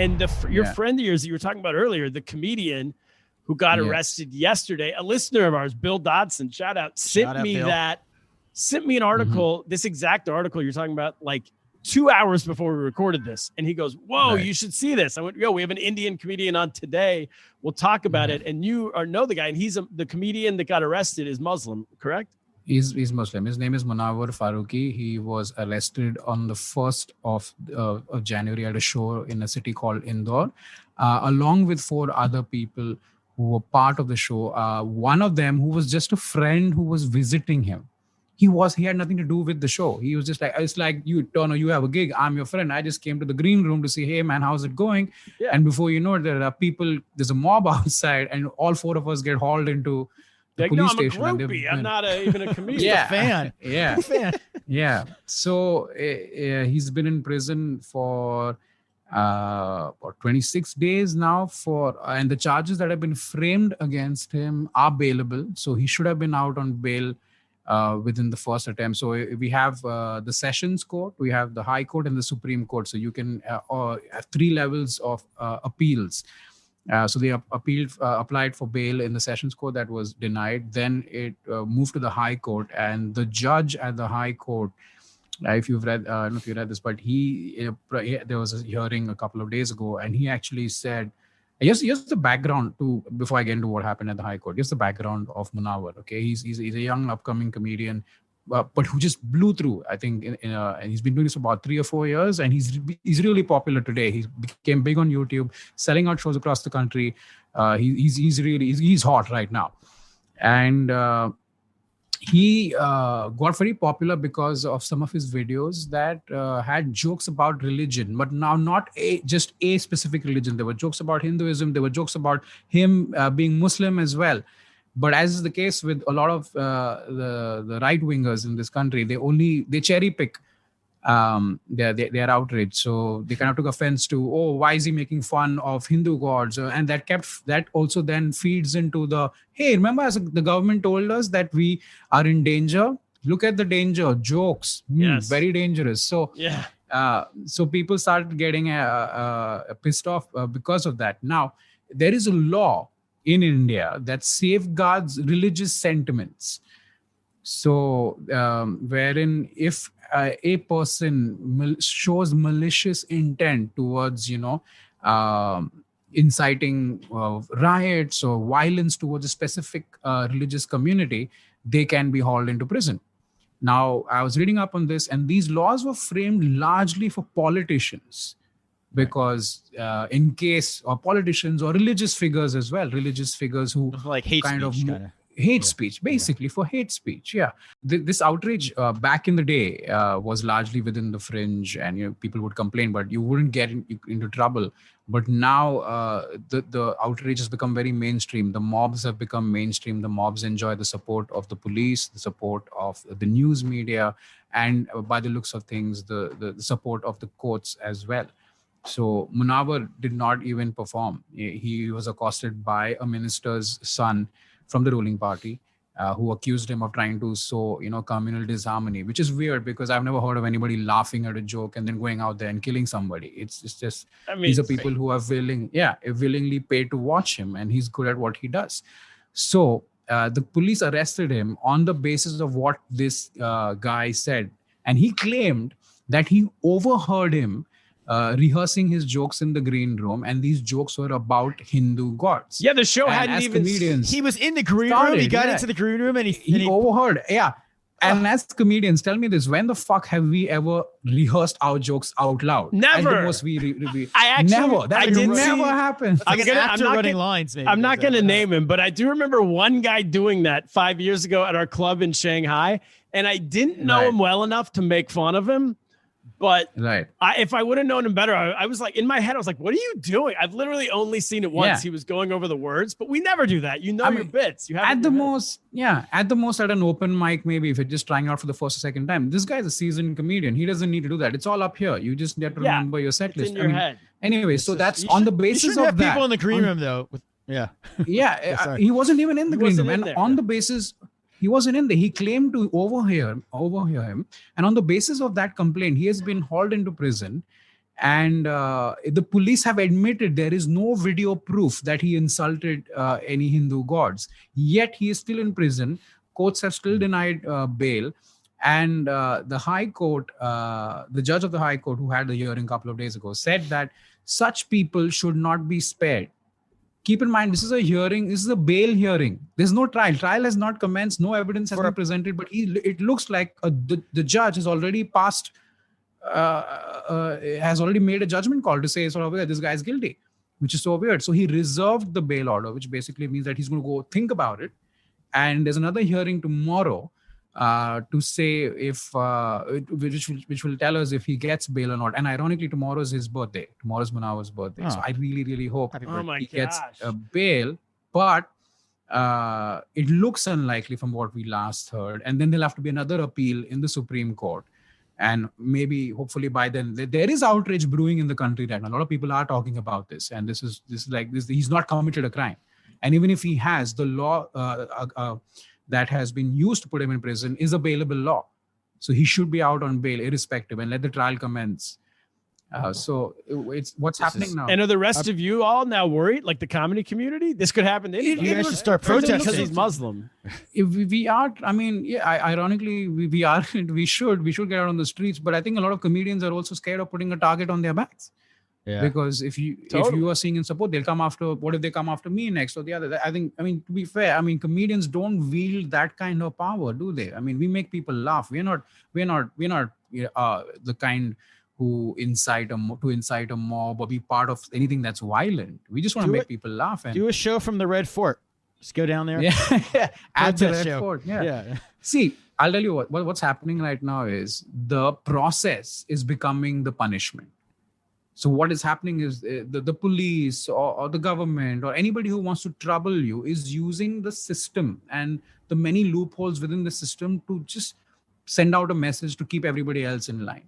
And your friend of yours that you were talking about earlier, the comedian who got arrested yesterday, a listener of ours, Bill Dodson, shout out, sent me an article, this exact article you're talking about, like 2 hours before we recorded this. And he goes, whoa, you should see this. I went, yo, we have an Indian comedian on today. We'll talk about it. And you know the guy, and he's the comedian that got arrested is Muslim, correct? He's Muslim. His name is Munawar Farooqi. He was arrested on the 1st of January at a show in a city called Indore, along with 4 other people who were part of the show. One of them who was just a friend who was visiting him. He had nothing to do with the show. He was just like, it's like, you, Tono, you have a gig. I'm your friend. I just came to the green room to say, hey man, how's it going? Yeah. And before you know it, there are people, there's a mob outside, and all 4 of us get hauled into the police station. I'm a groupie. I'm not even a comedian. A fan. Yeah. So he's been in prison for 26 days now and the charges that have been framed against him are bailable. So he should have been out on bail within the first attempt. So we have the Sessions Court, we have the High Court, and the Supreme Court. So you can have 3 levels of appeals. So they applied for bail in the Sessions Court. That was denied. Then it moved to the High Court, and the judge at the High Court, if you've read, I don't know if you read this, but there was a hearing a couple of days ago, and he actually said, here's the background before I get into what happened at the High Court. Here's the background of Munawar. Okay, he's a young upcoming comedian, but who just blew through. I think and he's been doing this for about 3 or 4 years, and he's really popular today. He became big on YouTube, selling out shows across the country. He's hot right now, and he got very popular because of some of his videos that had jokes about religion, but now not just a specific religion. There were jokes about Hinduism. There were jokes about him being Muslim as well. But as is the case with a lot of the right wingers in this country, they cherry pick their outrage. So they kind of took offense to, why is he making fun of Hindu gods? And that also then feeds into hey, remember as the government told us that we are in danger? Look at the danger, jokes, very dangerous. So so people started getting pissed off because of that. Now, there is a law in India that safeguards religious sentiments. So wherein if a person shows malicious intent towards, inciting riots or violence towards a specific religious community, they can be hauled into prison. Now, I was reading up on this, and these laws were framed largely for politicians, because in case of politicians or religious figures as well, religious figures who like hate speech, basically for hate speech. Yeah. This outrage back in the day was largely within the fringe, and people would complain, but you wouldn't get into trouble. But now the outrage has become very mainstream. The mobs have become mainstream. The mobs enjoy the support of the police, the support of the news media, and by the looks of things, the support of the courts as well. So Munawar did not even perform. He was accosted by a minister's son from the ruling party, who accused him of trying to sow, communal disharmony, which is weird because I've never heard of anybody laughing at a joke and then going out there and killing somebody. It's just, these are people who are willingly paid to watch him, and he's good at what he does. So the police arrested him on the basis of what this guy said. And he claimed that he overheard him rehearsing his jokes in the green room, and these jokes were about Hindu gods. Yeah, the show hadn't even... He was in the green room. He got into the green room, and he overheard. Yeah. And as comedians, tell me this: when the fuck have we ever rehearsed our jokes out loud? Never. At the most, never. That never happened. I'm not going to name him, but I do remember one guy doing that 5 years ago at our club in Shanghai, and I didn't know him well enough to make fun of him. But if I would have known him better, I was like, in my head, I was like, what are you doing? I've literally only seen it once. Yeah. He was going over the words, but we never do that. Your bits. You have at the most at an open mic, maybe if you're just trying out for the first or second time. This guy's a seasoned comedian. He doesn't need to do that. It's all up here. You just have to remember your set list. In your head. Anyway, so that's on the basis of that. People in the green room, though. He wasn't even in the green room. And on the basis... He wasn't in there. He claimed to overhear him. And on the basis of that complaint, he has been hauled into prison. And the police have admitted there is no video proof that he insulted any Hindu gods. Yet he is still in prison. Courts have still denied bail. And the High Court, the judge of the High Court who had the hearing a couple of days ago, said that such people should not be spared. Keep in mind, this is a hearing. This is a bail hearing. There's no trial. Trial has not commenced. No evidence has been presented. But it looks like the judge has already passed, has already made a judgment call to say sort of this guy is guilty, which is so weird. So he reserved the bail order, which basically means that he's going to go think about it. And there's another hearing tomorrow to say if which will tell us if he gets bail or not. And ironically, tomorrow is his birthday. Tomorrow's Munawwar's birthday. So I really, really hope he gets a bail. But it looks unlikely from what we last heard. And then there'll have to be another appeal in the Supreme Court. And maybe, hopefully by then, there is outrage brewing in the country right now. A lot of people are talking about this. And this is like this. He's not committed a crime. And even if he has, the law that has been used to put him in prison is a bailable law. So he should be out on bail irrespective and let the trial commence. So it's what's happening now. And are the rest of you all now worried? Like the comedy community? This could happen to anybody. You guys should start protesting. Because he's Muslim. If we are, I mean, yeah, ironically, we are, we should get out on the streets. But I think a lot of comedians are also scared of putting a target on their backs. Yeah. Because if you are seeing in support, they'll come after. What if they come after me next or the other? I mean, to be fair, I mean, comedians don't wield that kind of power, do they? I mean, we make people laugh. We're not the kind who incite a mob or be part of anything that's violent. We just want to make people laugh. And do a show from the Red Fort. Just go down there. Yeah, at the Red Fort. Yeah. See, I'll tell you what's happening right now is the process is becoming the punishment. So what is happening is the police or the government or anybody who wants to trouble you is using the system and the many loopholes within the system to just send out a message to keep everybody else in line.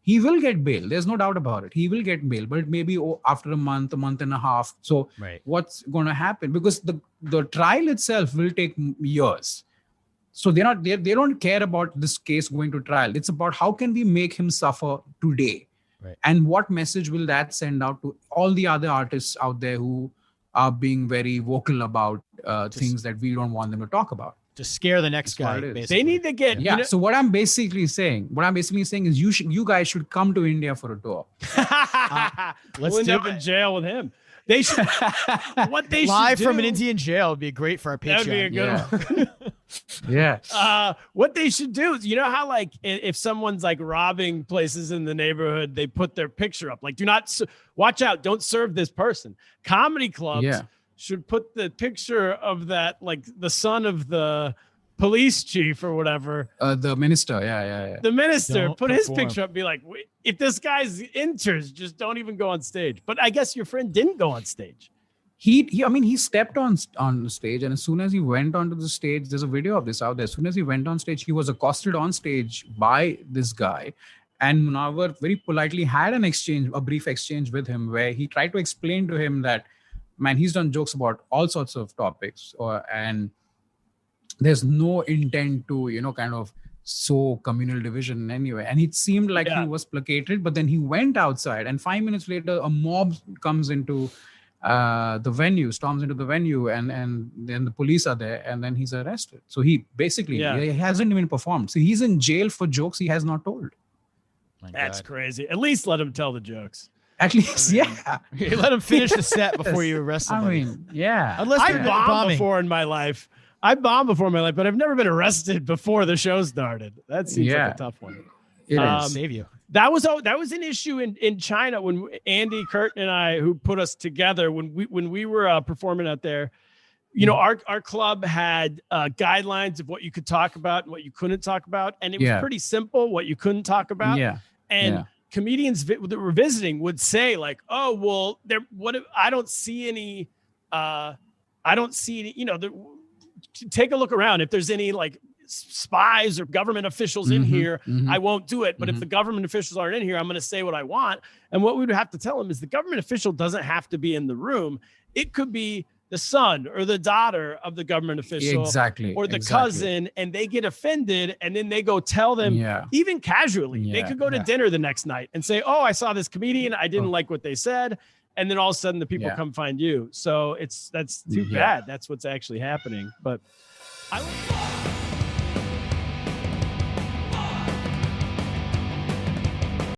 He will get bail. There's no doubt about it. He will get bail, but maybe after a month and a half. So what's going to happen? Because the trial itself will take years. So they don't care about this case going to trial. It's about how can we make him suffer today. Right. And what message will that send out to all the other artists out there who are being very vocal about things that we don't want them to talk about? To scare the next guy. They need to get. Yeah. So what I'm basically saying is you guys should come to India for a tour. Let's end up in jail with him. They should. What they live should from an Indian jail would be great for our Patreon. That'd be a good one. Yeah. What they should do is, you know how like if someone's like robbing places in the neighborhood, they put their picture up. Like, do not watch out. Don't serve this person. Comedy clubs should put the picture of that, like the son of the police chief or whatever. The minister. Yeah. The minister put his picture up. Be like, if this guy's enters, just don't even go on stage. But I guess your friend didn't go on stage. He stepped on the stage, and as soon as he went onto the stage, there's a video of this out there. As soon as he went on stage, he was accosted on stage by this guy, and Munawwar very politely had a brief exchange with him where he tried to explain to him that, man, he's done jokes about all sorts of topics, and there's no intent to, kind of sow communal division anyway. And it seemed like he was placated, but then he went outside, and 5 minutes later, a mob comes into the venue, storms into the venue, and then the police are there, and then he's arrested. So he basically he hasn't even performed. So he's in jail for jokes he has not told. That's crazy. At least let him tell the jokes. At least, you let him finish the set before you arrest somebody. I mean, unless I bombed before in my life. I bombed before in my life, but I've never been arrested before the show started. That seems like a tough one. Save you. That was an issue in China when Andy Curtin and I, who put us together when we were performing out there. Our club had guidelines of what you could talk about and what you couldn't talk about, and it was pretty simple what you couldn't talk about. Comedians that were visiting would say like, "Oh, well, I don't see any. Take a look around. If there's any like spies or government officials in here, I won't do it. But if the government officials aren't in here, I'm going to say what I want." And what we would have to tell them is the government official doesn't have to be in the room. It could be the son or the daughter of the government official, or the cousin, and they get offended, and then they go tell them, even casually, they could go to dinner the next night and say, oh, I saw this comedian, I didn't like what they said, and then all of a sudden the people come find you. So that's too bad. That's what's actually happening. But